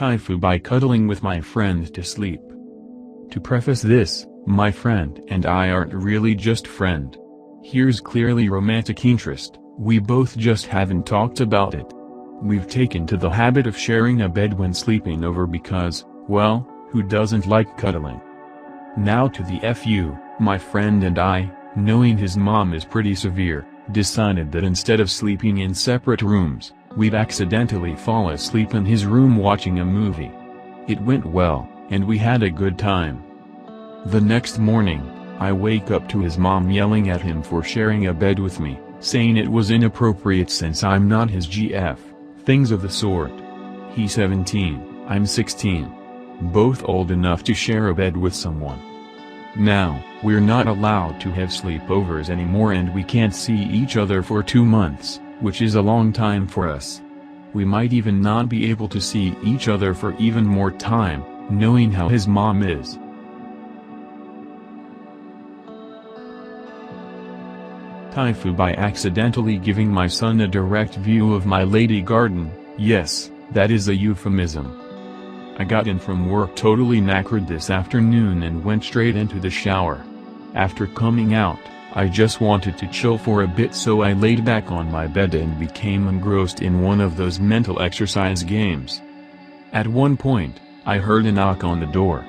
TIFU by cuddling with my friend to sleep. To preface this, my friend and I aren't really just friend. Here's clearly romantic interest, we both just haven't talked about it. We've taken to the habit of sharing a bed when sleeping over because, well, who doesn't like cuddling? Now to the FU, my friend and I, knowing his mom is pretty severe, decided that instead of sleeping in separate rooms, we'd accidentally fall asleep in his room watching a movie. It went well, and we had a good time. The next morning, I wake up to his mom yelling at him for sharing a bed with me, saying it was inappropriate since I'm not his GF, things of the sort. He's 17, I'm 16. Both old enough to share a bed with someone. Now, we're not allowed to have sleepovers anymore and we can't see each other for 2 months, which is a long time for us. We might even not be able to see each other for even more time, knowing how his mom is. TIFU by accidentally giving my son a direct view of my lady garden. Yes, that is a euphemism. I got in from work totally knackered this afternoon and went straight into the shower. After coming out, I just wanted to chill for a bit, so I laid back on my bed and became engrossed in one of those mental exercise games. At one point, I heard a knock on the door.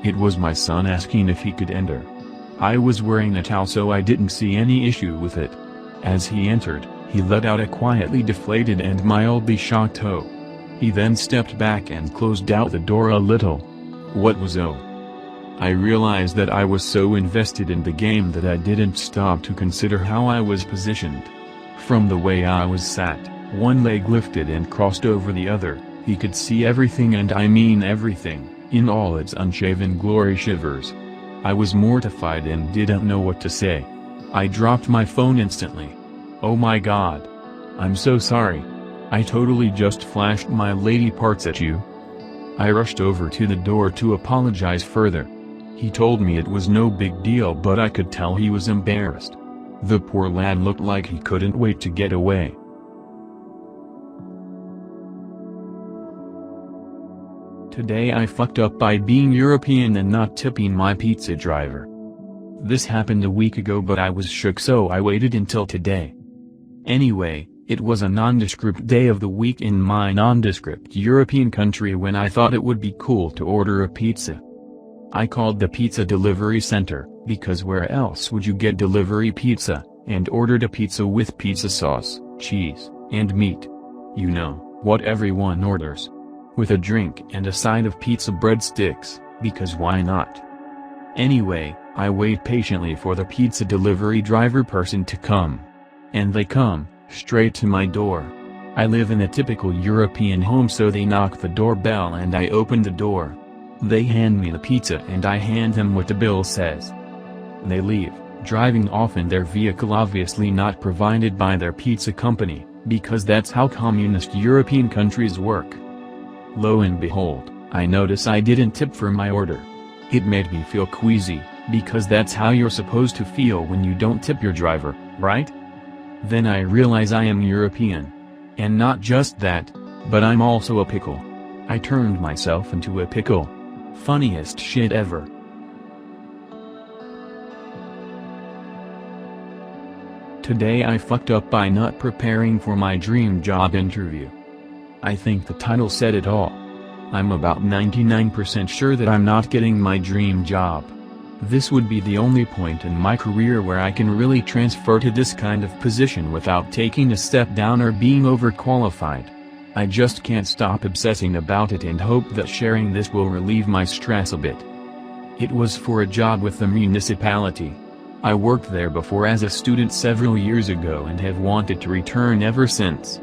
It was my son asking if he could enter. I was wearing a towel, so I didn't see any issue with it. As he entered, he let out a quietly deflated and mildly shocked "oh." He then stepped back and closed out the door a little. What was "oh"? I realized that I was so invested in the game that I didn't stop to consider how I was positioned. From the way I was sat, one leg lifted and crossed over the other, he could see everything, and I mean everything, in all its unshaven glory shivers. I was mortified and didn't know what to say. I dropped my phone instantly. Oh my god. I'm so sorry. I totally just flashed my lady parts at you. I rushed over to the door to apologize further. He told me it was no big deal, but I could tell he was embarrassed. The poor lad looked like he couldn't wait to get away. Today I fucked up by being European and not tipping my pizza driver. This happened a week ago, but I was shook, so I waited until today. Anyway, it was a nondescript day of the week in my nondescript European country when I thought it would be cool to order a pizza. I called the pizza delivery center, because where else would you get delivery pizza, and ordered a pizza with pizza sauce, cheese, and meat. You know, what everyone orders. With a drink and a side of pizza breadsticks, because why not? Anyway, I wait patiently for the pizza delivery driver person to come. And they come, straight to my door. I live in a typical European home, so they knock the doorbell and I open the door. They hand me the pizza and I hand them what the bill says. They leave, driving off in their vehicle, obviously not provided by their pizza company, because that's how communist European countries work. Lo and behold, I notice I didn't tip for my order. It made me feel queasy, because that's how you're supposed to feel when you don't tip your driver, right? Then I realize I am European. And not just that, but I'm also a pickle. I turned myself into a pickle. Funniest shit ever. Today I fucked up by not preparing for my dream job interview. I think the title said it all. I'm about 99% sure that I'm not getting my dream job. This would be the only point in my career where I can really transfer to this kind of position without taking a step down or being overqualified. I just can't stop obsessing about it and hope that sharing this will relieve my stress a bit. It was for a job with the municipality. I worked there before as a student several years ago and have wanted to return ever since.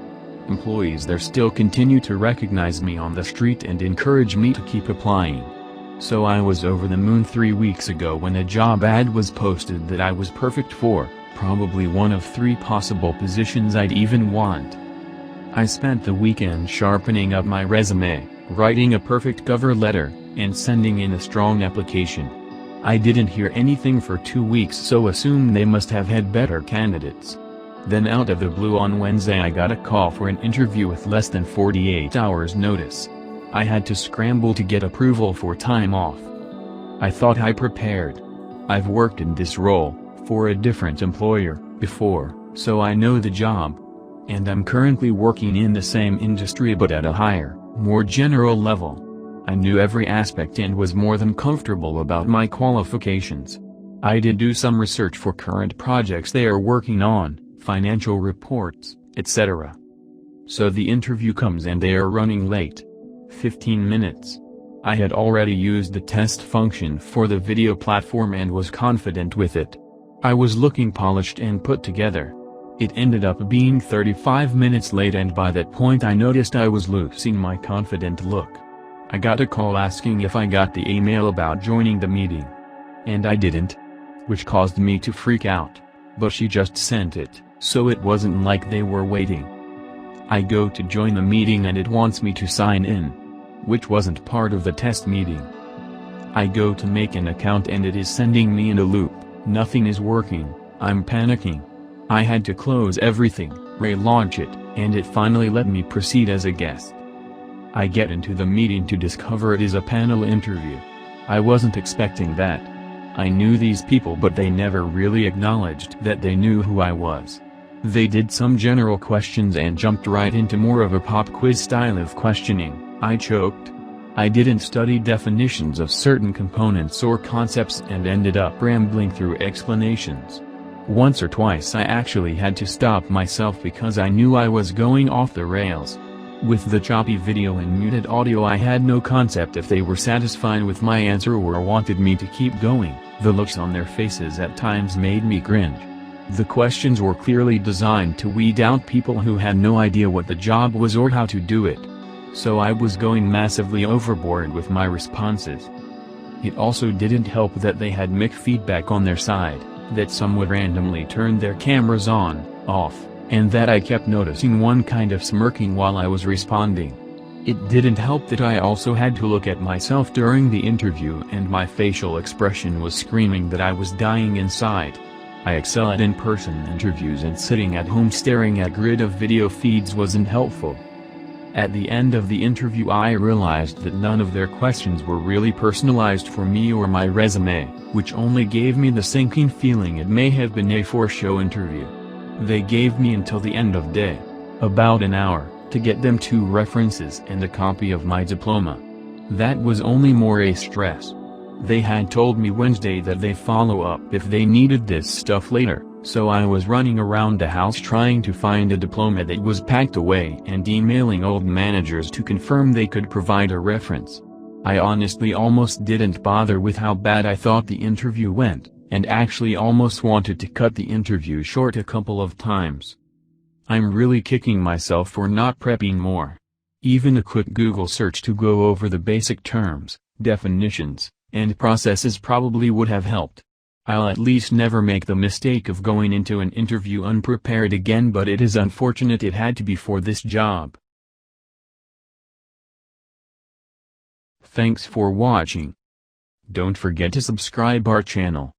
Employees there still continue to recognize me on the street and encourage me to keep applying. So I was over the moon 3 weeks ago when a job ad was posted that I was perfect for, probably one of 3 possible positions I'd even want. I spent the weekend sharpening up my resume, writing a perfect cover letter, and sending in a strong application. I didn't hear anything for 2 weeks, so assumed they must have had better candidates. Then out of the blue on Wednesday I got a call for an interview with less than 48 hours notice. I had to scramble to get approval for time off. I thought I prepared. I've worked in this role, for a different employer, before, so I know the job. And I'm currently working in the same industry but at a higher, more general level. I knew every aspect and was more than comfortable about my qualifications. I did do some research for current projects they are working on, financial reports, etc. So the interview comes and they are running late. 15 minutes. I had already used the test function for the video platform and was confident with it. I was looking polished and put together. It ended up being 35 minutes late, and by that point I noticed I was losing my confident look. I got a call asking if I got the email about joining the meeting. And I didn't. Which caused me to freak out. But she just sent it, so it wasn't like they were waiting. I go to join the meeting and it wants me to sign in. Which wasn't part of the test meeting. I go to make an account and it is sending me in a loop. Nothing is working. I'm panicking. I had to close everything, relaunch it, and it finally let me proceed as a guest. I get into the meeting to discover it is a panel interview. I wasn't expecting that. I knew these people but they never really acknowledged that they knew who I was. They did some general questions and jumped right into more of a pop quiz style of questioning. I choked. I didn't study definitions of certain components or concepts and ended up rambling through explanations. Once or twice I actually had to stop myself because I knew I was going off the rails. With the choppy video and muted audio I had no concept if they were satisfied with my answer or wanted me to keep going. The looks on their faces at times made me cringe. The questions were clearly designed to weed out people who had no idea what the job was or how to do it. So I was going massively overboard with my responses. It also didn't help that they had mixed feedback on their side, that some would randomly turn their cameras on, off, and that I kept noticing one kind of smirking while I was responding. It didn't help that I also had to look at myself during the interview and my facial expression was screaming that I was dying inside. I excel at in-person interviews and sitting at home staring at grid of video feeds wasn't helpful. At the end of the interview I realized that none of their questions were really personalized for me or my resume, which only gave me the sinking feeling it may have been a for-show interview. They gave me until the end of day, about an hour, to get them 2 references and a copy of my diploma. That was only more a stress. They had told me Wednesday that they follow up if they needed this stuff later. So I was running around the house trying to find a diploma that was packed away and emailing old managers to confirm they could provide a reference. I honestly almost didn't bother with how bad I thought the interview went, and actually almost wanted to cut the interview short a couple of times. I'm really kicking myself for not prepping more. Even a quick Google search to go over the basic terms, definitions, and processes probably would have helped. I'll at least never make the mistake of going into an interview unprepared again, but it is unfortunate it had to be for this job. Thanks for watching. Don't forget to subscribe our channel.